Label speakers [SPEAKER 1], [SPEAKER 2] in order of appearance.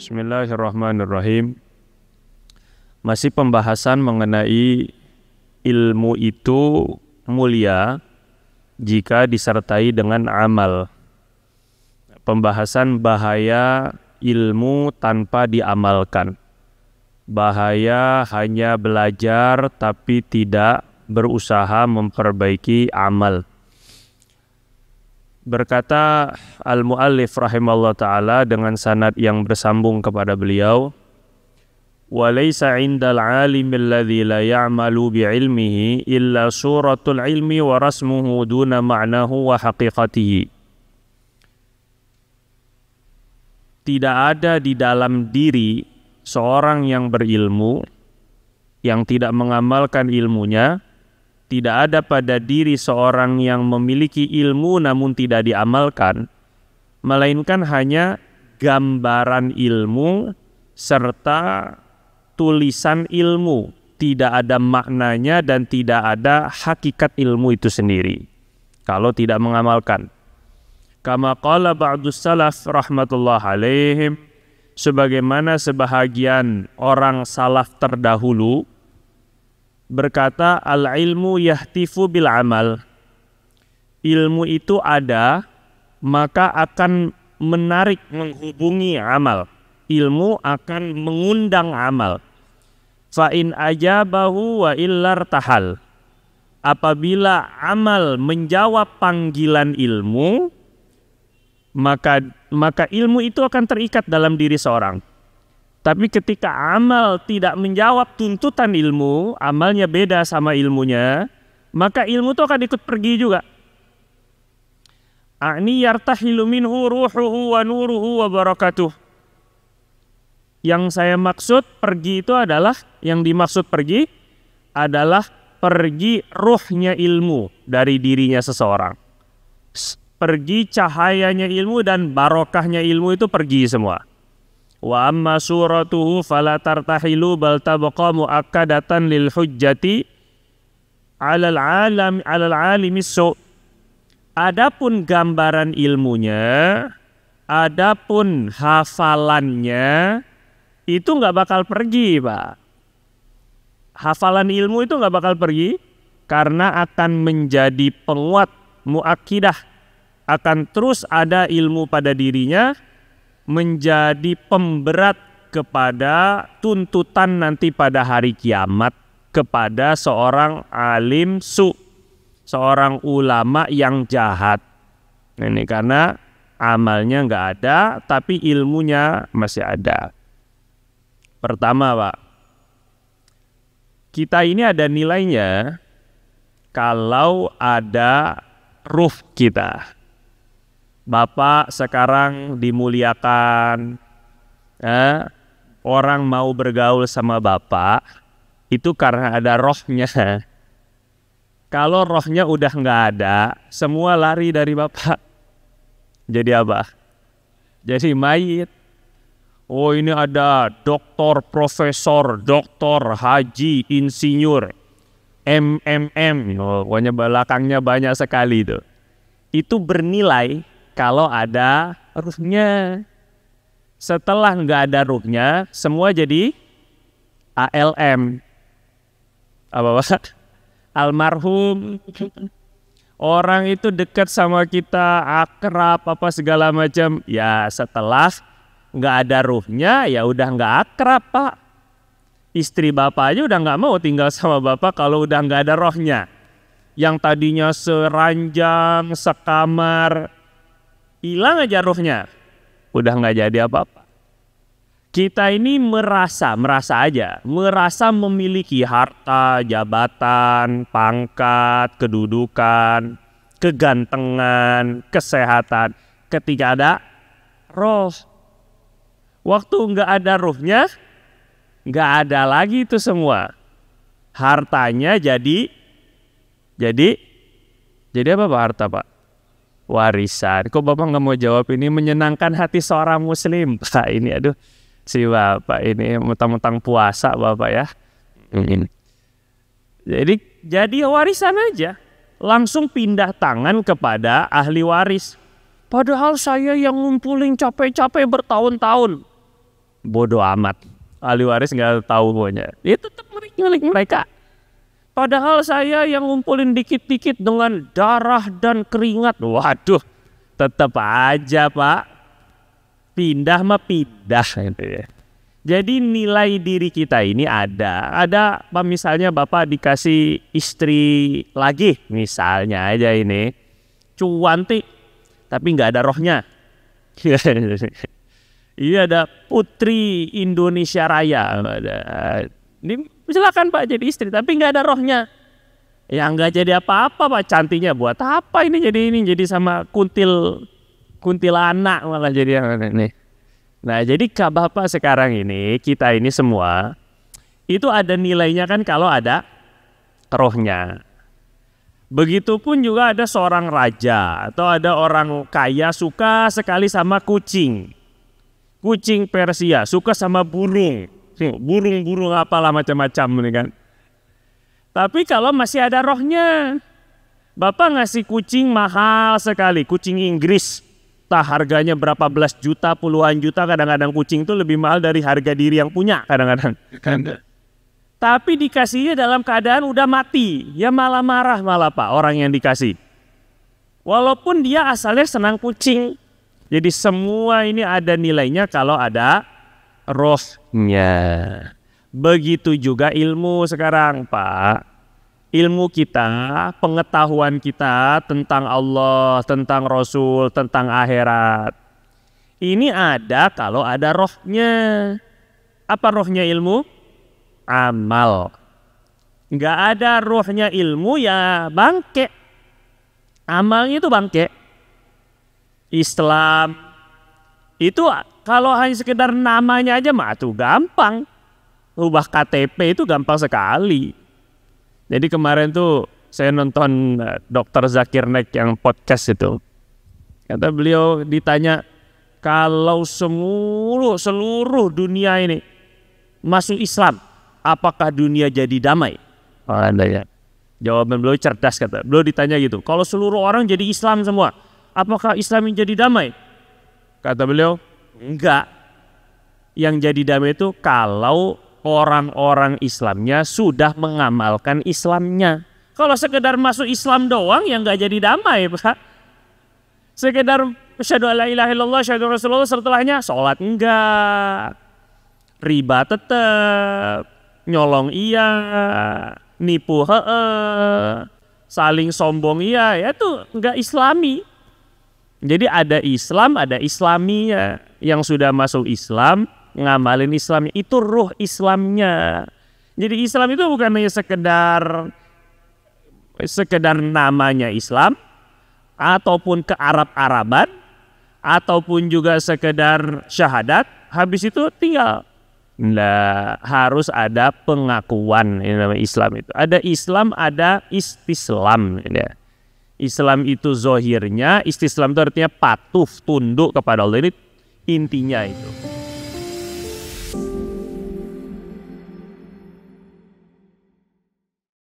[SPEAKER 1] Bismillahirrahmanirrahim. Masih pembahasan mengenai ilmu itu mulia jika disertai dengan amal. Pembahasan bahaya ilmu tanpa diamalkan. Bahaya hanya belajar tapi tidak berusaha memperbaiki amal. Berkata al-muallif rahimallahu ta'ala dengan sanad yang bersambung kepada beliau, walaysa 'indal 'alimi alladhi la ya'malu bi'ilmihi illa suratul ilmi wa rasmuhu duna ma'nahu wa haqiqatihi. Tidak ada di dalam diri seorang yang berilmu yang tidak mengamalkan ilmunya. Tidak ada pada diri seorang yang memiliki ilmu namun tidak diamalkan, melainkan hanya gambaran ilmu serta tulisan ilmu. Tidak ada maknanya dan tidak ada hakikat ilmu itu sendiri kalau tidak mengamalkan. Kama qala ba'dus salaf rahmatullah alaihim, sebagaimana sebahagian orang salaf terdahulu berkata, al-ilmu yahtifu bil amal. Ilmu itu ada, maka akan menarik, menghubungi amal. Ilmu akan mengundang amal. Fa in ajabahu wa illar tahal. Apabila amal menjawab panggilan ilmu, maka ilmu itu akan terikat dalam diri seorang. Tapi ketika amal tidak menjawab tuntutan ilmu, amalnya beda sama ilmunya, maka ilmu itu akan ikut pergi juga. A'ni yartahilu minhu ruhuhu wa nuruhu wa barakatuh. Yang saya maksud pergi itu adalah, yang dimaksud pergi adalah pergi ruhnya ilmu dari dirinya seseorang. Pergi cahayanya ilmu dan barokahnya ilmu itu pergi semua. Wa amma suratuhu fala tartahilu bal tabqa muakkadatan lil hujjati 'alal alimi su'. Adapun gambaran ilmunya, adapun hafalannya itu nggak bakal pergi, Pak. Hafalan ilmu itu nggak bakal pergi karena akan menjadi penguat, muakkidah, akan terus ada ilmu pada dirinya, menjadi pemberat kepada tuntutan nanti pada hari kiamat kepada seorang alim su, seorang ulama yang jahat. Ini karena amalnya nggak ada tapi ilmunya masih ada. Pertama, Pak, kita ini ada nilainya kalau ada ruh kita. Bapak sekarang dimuliakan, orang mau bergaul sama Bapak itu karena ada rohnya. Kalau rohnya udah nggak ada, semua lari dari Bapak. Jadi apa? Jadi mayit. Oh, ini ada doktor, profesor, doktor, haji, insinyur, MMM, pokoknya belakangnya banyak sekali itu. Itu bernilai kalau ada ruhnya. Setelah nggak ada ruhnya, semua jadi ALM. Apa Pak? Almarhum. Orang itu dekat sama kita, akrab apa segala macam. Ya setelah nggak ada ruhnya, ya udah nggak akrab, Pak. Istri Bapak aja udah nggak mau tinggal sama Bapak kalau udah nggak ada rohnya. Yang tadinya seranjang, sekamar, hilang aja ruhnya, udah nggak jadi apa-apa. Kita ini merasa memiliki harta, jabatan, pangkat, kedudukan, kegantengan, kesehatan. Ketika ada roh, waktu nggak ada ruhnya, nggak ada lagi itu semua. Hartanya jadi apa Pak harta, Pak? Warisan. Kok Bapak nggak mau jawab? Ini menyenangkan hati seorang muslim, Pak. Ini aduh, si Bapak ini mentang-mentang puasa Bapak ya. Jadi warisan aja. Langsung pindah tangan kepada ahli waris. Padahal saya yang ngumpulin capek-capek bertahun-tahun. bodoh amat. Ahli waris nggak tahu pokoknya. Dia tetap milik mereka. Padahal saya yang ngumpulin dikit-dikit dengan darah dan keringat. Waduh, tetap aja Pak. Pindah mah pindah gitu ya. Jadi nilai diri kita ini ada misalnya Bapak dikasih istri lagi, misalnya aja ini, cuantik, tapi nggak ada rohnya. Iya, ada putri Indonesia Raya. Ini silakan Pak jadi istri, tapi nggak ada rohnya. Ya nggak jadi apa-apa Pak, cantiknya buat apa ini jadi sama kuntilanak malah jadi yang ini. Nah jadi Kak Bapak sekarang ini, kita ini semua itu ada nilainya kan kalau ada rohnya. Begitupun juga ada seorang raja atau ada orang kaya suka sekali sama kucing Persia, suka sama burung apalah macam-macam ini kan. Tapi kalau masih ada rohnya, Bapak ngasih kucing mahal sekali, kucing Inggris. Harganya berapa belas juta, puluhan juta, kadang-kadang kucing itu lebih mahal dari harga diri yang punya kadang-kadang. Tapi dikasihnya dalam keadaan udah mati, ya malah marah malah Pak orang yang dikasih. Walaupun dia asalnya senang kucing. Jadi semua ini ada nilainya kalau ada rohnya. Begitu juga ilmu sekarang Pak. Ilmu kita, pengetahuan kita tentang Allah, tentang Rasul, tentang akhirat. Ini ada kalau ada rohnya. Apa rohnya ilmu? Amal. Nggak ada rohnya ilmu ya bangke. Amalnya itu bangke. Islam itu kalau hanya sekedar namanya aja mah tuh gampang. Ubah KTP itu gampang sekali. Jadi kemarin tuh saya nonton Dr. Zakir Naik yang podcast itu. Kata beliau ditanya, kalau seluruh dunia ini masuk Islam, apakah dunia jadi damai? Oh, andanya. Jawaban beliau cerdas kata. Beliau ditanya gitu, kalau seluruh orang jadi Islam semua, apakah Islam jadi damai? Kata beliau, enggak. Yang jadi damai itu kalau orang-orang Islamnya sudah mengamalkan Islamnya. Kalau sekedar masuk Islam doang yang nggak jadi damai Pak. Sekedar asyhadu alla ilaha illallah, asyhadu rasulullah, setelahnya sholat enggak, riba tetap, nyolong iya, nipu saling sombong iya, ya itu enggak Islami. Jadi ada Islam, ada Islaminya. Yang sudah masuk Islam ngamalin Islamnya, itu ruh Islamnya. Jadi Islam itu bukan hanya sekedar namanya Islam, ataupun ke Arab-Araban, ataupun juga sekedar syahadat, habis itu tinggal. Nah, harus ada pengakuan ini namanya Islam itu. Ada Islam, ada istislam. Ya. Islam itu zohirnya, istislam itu artinya patuh, tunduk kepada Allah. Ini intinya itu.